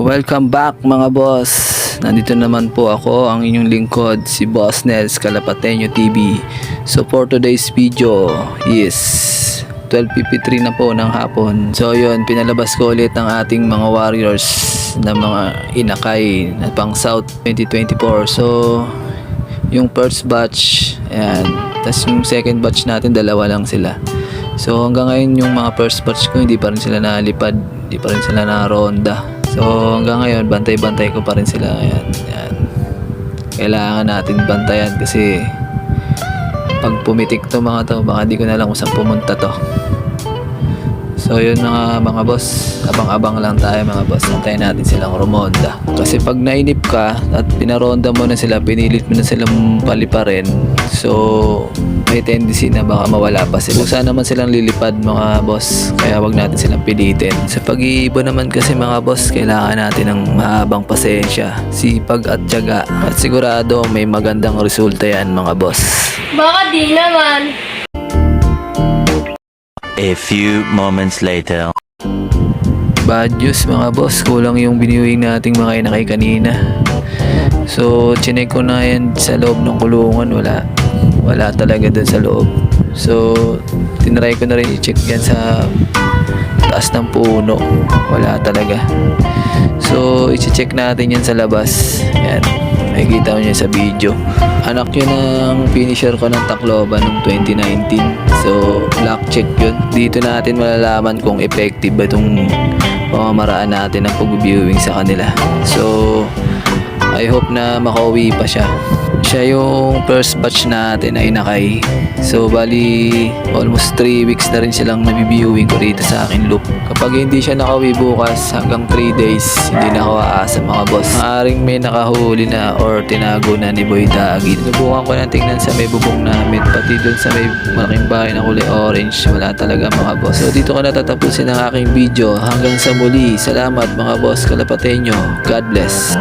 Welcome back mga boss. Nandito naman po ako, ang inyong lingkod, si Boss Nels Calapateño TV. So for today's video is 12:53 na po ng hapon. So yun, pinalabas ko ulit ang ating mga warriors na mga inakay na pang South 2024. So yung first batch, ayan. Tapos yung second batch natin, dalawa lang sila. So hanggang ngayon yung mga first batch ko hindi pa rin sila nalipad, hindi pa rin sila na ronda. So hanggang ngayon bantay-bantay ko pa rin sila. Ayan, ayan. Kailangan natin bantayan kasi pag pumitik to mga to, baka di ko na lang kung saan pumunta to. So yun mga boss, abang-abang lang tayo mga boss. Antayin natin silang rumonda. Kasi pag nainip ka at pinaronda mo na sila, pinilit mo na silang paliparin, so may tendency na baka mawala pa sila. Kung saan naman silang lilipad mga boss, kaya wag natin silang pilitin. Sa pag-iibon naman kasi mga boss, kailangan natin ng mahabang pasensya, sipag at tiyaga. At sigurado may magandang resulta yan mga boss. Baka di naman. A few moments later. Bad news mga boss, kulang yung biniwing nating mga inakay kanina. So chinek ko na yan sa loob ng kulungan, wala talaga dun sa loob. So tinry ko na rin i-check yan sa taas ng puno, wala talaga. So i-check natin yan sa labas. Yan, makikita mo niya sa video. Anak yun ng finisher ko ng Tacloban noong 2019. So lock check yun. Dito natin malalaman kung effective ba itong pamamaraan natin ng pag-viewing sa kanila. So I hope na makauwi pa siya. Siya yung first batch natin na inakay. So bali almost 3 weeks na rin silang nabibiewing ko dito sa akin loop. Kapag hindi siya nakauwi bukas hanggang 3 days, hindi na ako aasa mga boss. Maaring may nakahuli na or tinago na ni Boy Dagi. Sinubukan ko na tingnan sa may bubong namin, pati dun sa may malaking bahay na kulay orange, wala talaga mga boss. So dito ko natatapusin ang aking video. Hanggang sa muli, salamat mga boss Calapateño. God bless.